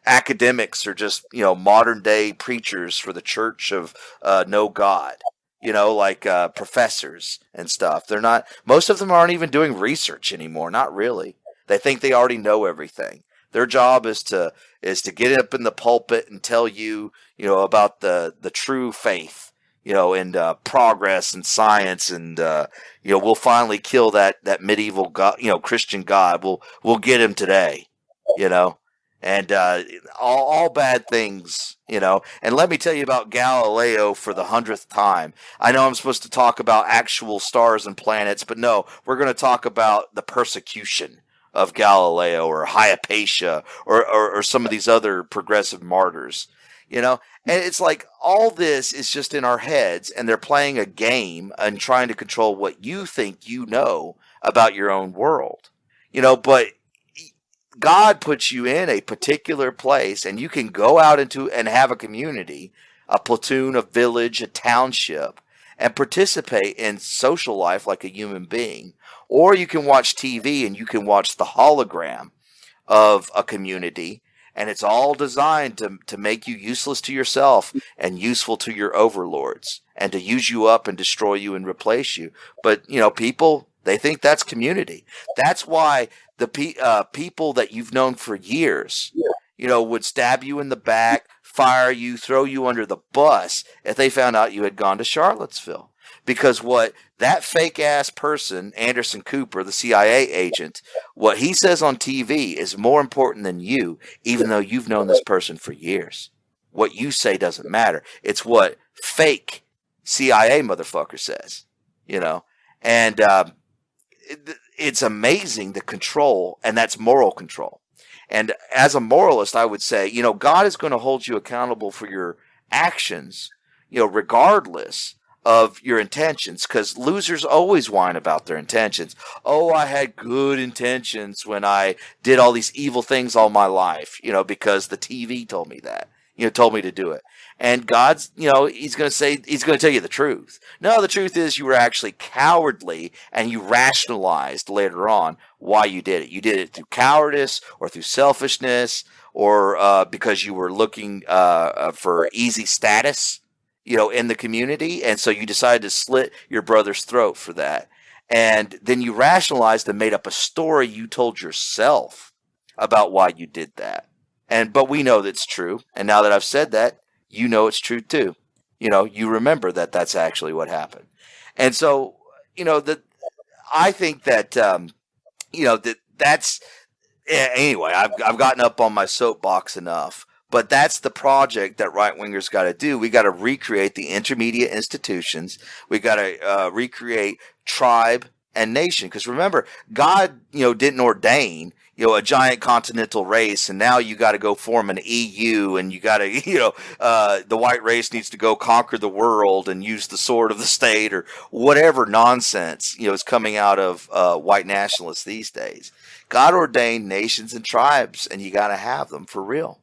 academics are just, modern day preachers for the church of no God, like professors and stuff. They're not, most of them aren't even doing research anymore. Not really. They think they already know everything. Their job is to get up in the pulpit and tell you, about the true faith, and progress and science, and we'll finally kill that medieval God, Christian God. We'll get him today, you know, and all bad things, And let me tell you about Galileo for the 100th time. I know I'm supposed to talk about actual stars and planets, but no, we're going to talk about the persecution of Galileo or Hypatia or some of these other progressive martyrs, And it's like all this is just in our heads, and they're playing a game and trying to control what you think you know about your own world, But God puts you in a particular place, and you can go out into and have a community, a platoon, a village, a township, and participate in social life like a human being. Or you can watch TV and you can watch the hologram of a community, and it's all designed to make you useless to yourself and useful to your overlords, and to use you up and destroy you and replace you. But, people, they think that's community. That's why the people that you've known for years, would stab you in the back, fire you, throw you under the bus if they found out you had gone to Charlottesville. Because what that fake ass person, Anderson Cooper, the CIA agent, what he says on TV is more important than you, even though you've known this person for years. What you say doesn't matter. It's what fake CIA motherfucker says, And it's amazing, the control, and that's moral control. And as a moralist, I would say, God is going to hold you accountable for your actions, regardless of your intentions, because losers always whine about their intentions. Oh, I had good intentions when I did all these evil things all my life, because the TV told me that, told me to do it. And God's, he's going to tell you the truth. No, the truth is you were actually cowardly, and you rationalized later on why you did it. You did it through cowardice or through selfishness, or because you were looking for easy status, in the community. And so you decided to slit your brother's throat for that. And then you rationalized and made up a story you told yourself about why you did that. But we know that's true. And now that I've said that, it's true too. You remember that that's actually what happened. And so, I think that, that's, anyway, I've gotten up on my soapbox enough. But that's the project that right-wingers got to do. We got to recreate the intermediate institutions. We got to recreate tribe and nation. Because remember, God, didn't ordain, a giant continental race, and now you got to go form an EU, and you got to, the white race needs to go conquer the world and use the sword of the state, or whatever nonsense, is coming out of white nationalists these days. God ordained nations and tribes, and you got to have them for real.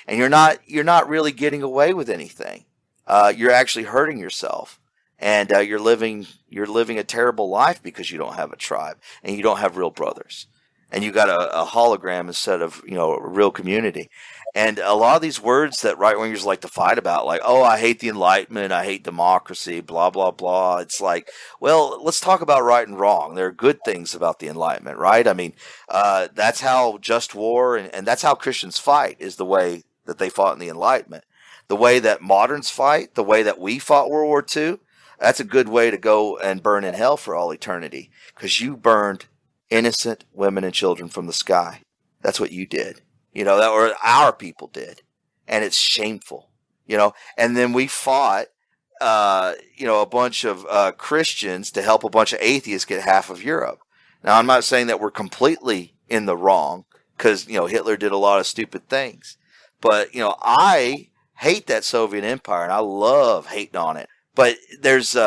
And you're not really getting away with anything. You're actually hurting yourself, and you're living a terrible life because you don't have a tribe and you don't have real brothers, and you got a hologram instead of a real community. And a lot of these words that right wingers like to fight about, like, oh, I hate the Enlightenment, I hate democracy, blah blah blah. It's like, well, let's talk about right and wrong. There are good things about the Enlightenment, right? I mean, that's how just war and that's how Christians fight, is the way that they fought in the Enlightenment. The way that moderns fight, the way that we fought World War II, that's a good way to go and burn in hell for all eternity, because you burned innocent women and children from the sky. That's what you did, or our people did. And it's shameful, and then we fought, a bunch of Christians to help a bunch of atheists get half of Europe. Now, I'm not saying that we're completely in the wrong, because, Hitler did a lot of stupid things. But, I hate that Soviet Empire, and I love hating on it. But there's,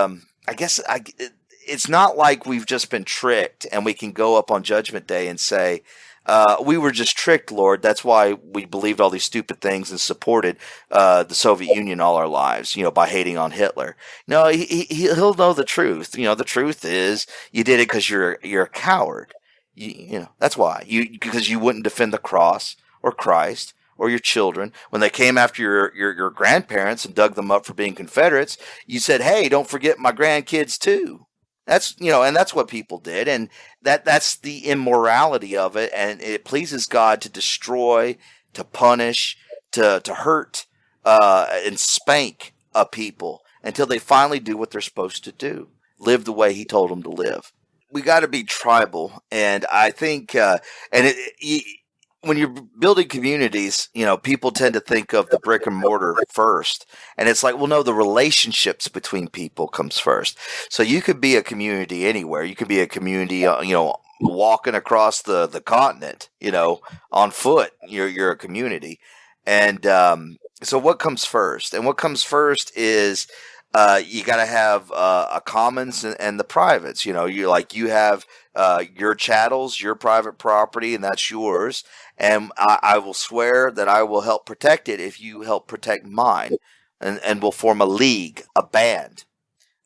it's not like we've just been tricked and we can go up on Judgment Day and say, we were just tricked, Lord. That's why we believed all these stupid things and supported the Soviet Union all our lives, by hating on Hitler. No, he'll know the truth. The truth is you did it because you're a coward. That's why. Because you wouldn't defend the cross or Christ or your children, when they came after your grandparents and dug them up for being Confederates, you said, hey, don't forget my grandkids too. And that's what people did. And that's the immorality of it. And it pleases God to destroy, to punish, to hurt, and spank a people until they finally do what they're supposed to do, live the way he told them to live. We got to be tribal. And I think, when you're building communities, people tend to think of the brick and mortar first. And it's like, well, no, the relationships between people comes first. So you could be a community anywhere. You could be a community, walking across the continent, on foot. You're a community. And so what comes first? And what comes first is you got to have a commons and the privates. You have your chattels, your private property, and that's yours. And I will swear that I will help protect it if you help protect mine, and we'll form a league, a band,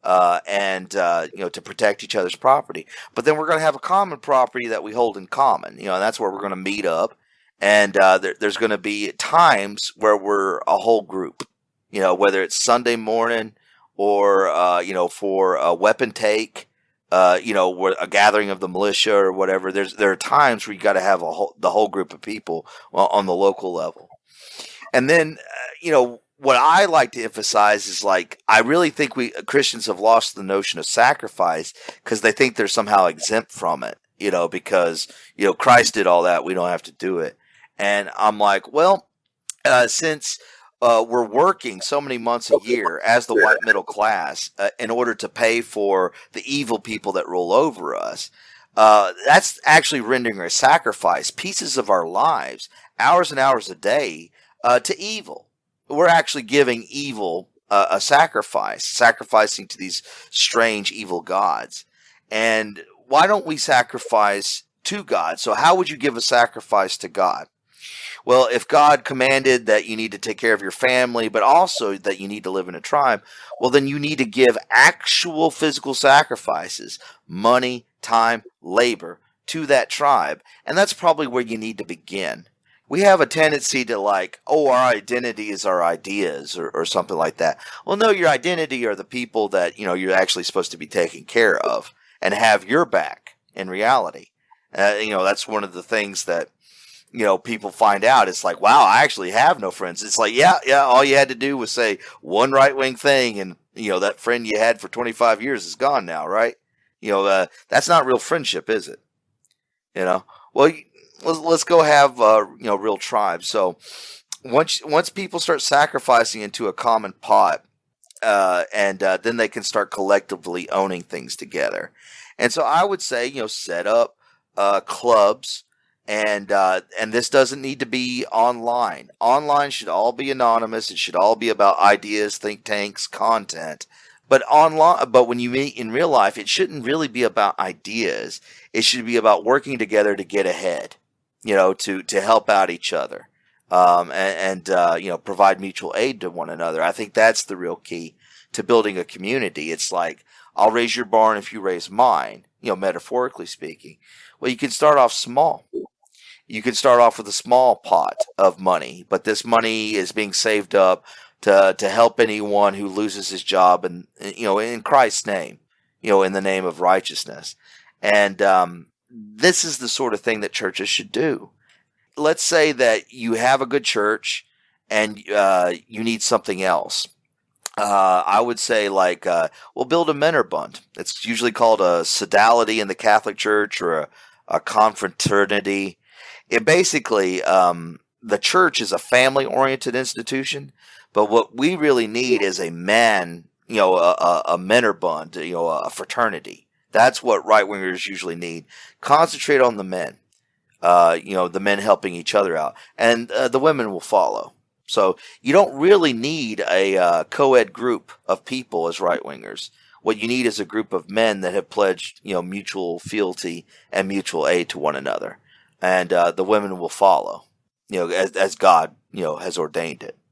to protect each other's property. But then we're going to have a common property that we hold in common, and that's where we're going to meet up. And there's going to be times where we're a whole group, whether it's Sunday morning or, for a weapon take, where a gathering of the militia or whatever. There are times where you got to have the whole group of people on the local level. And then, what I like to emphasize is, like, I really think Christians have lost the notion of sacrifice because they think they're somehow exempt from it, because, Christ did all that. We don't have to do it. And I'm like, well, since we're working so many months a year as the white middle class in order to pay for the evil people that roll over us, that's actually rendering a sacrifice, pieces of our lives, hours and hours a day, to evil. We're actually giving evil a sacrifice, sacrificing to these strange evil gods. And why don't we sacrifice to God? So how would you give a sacrifice to God? Well, if God commanded that you need to take care of your family, but also that you need to live in a tribe, well, then you need to give actual physical sacrifices, money, time, labor, to that tribe. And that's probably where you need to begin. We have a tendency to our identity is our ideas or something like that. Well, no, your identity are the people that, you're actually supposed to be taking care of and have your back in reality. That's one of the things that, people find out. It's like, wow, I actually have no friends. It's like, yeah, all you had to do was say one right-wing thing, and, that friend you had for 25 years is gone now, right? That's not real friendship, is it? Well, let's go have, real tribes. So once people start sacrificing into a common pot, then they can start collectively owning things together. And so I would say, set up clubs. And this doesn't need to be online. Online should all be anonymous. It should all be about ideas, think tanks, content. But when you meet in real life, it shouldn't really be about ideas. It should be about working together to get ahead, to help out each other, and provide mutual aid to one another. I think that's the real key to building a community. It's like, I'll raise your barn if you raise mine, metaphorically speaking. Well, you can start off small. You can start off with a small pot of money, but this money is being saved up to help anyone who loses his job, and in Christ's name, in the name of righteousness. And this is the sort of thing that churches should do. Let's say that you have a good church and you need something else. I would say we'll build a mannerbund. It's usually called a sodality in the Catholic Church, or a confraternity. It basically, the church is a family-oriented institution, but what we really need is a mannerbund, a fraternity. That's what right-wingers usually need. Concentrate on the men, the men helping each other out, and the women will follow. So you don't really need a co-ed group of people as right-wingers. What you need is a group of men that have pledged, mutual fealty and mutual aid to one another. And the women will follow, as God, has ordained it.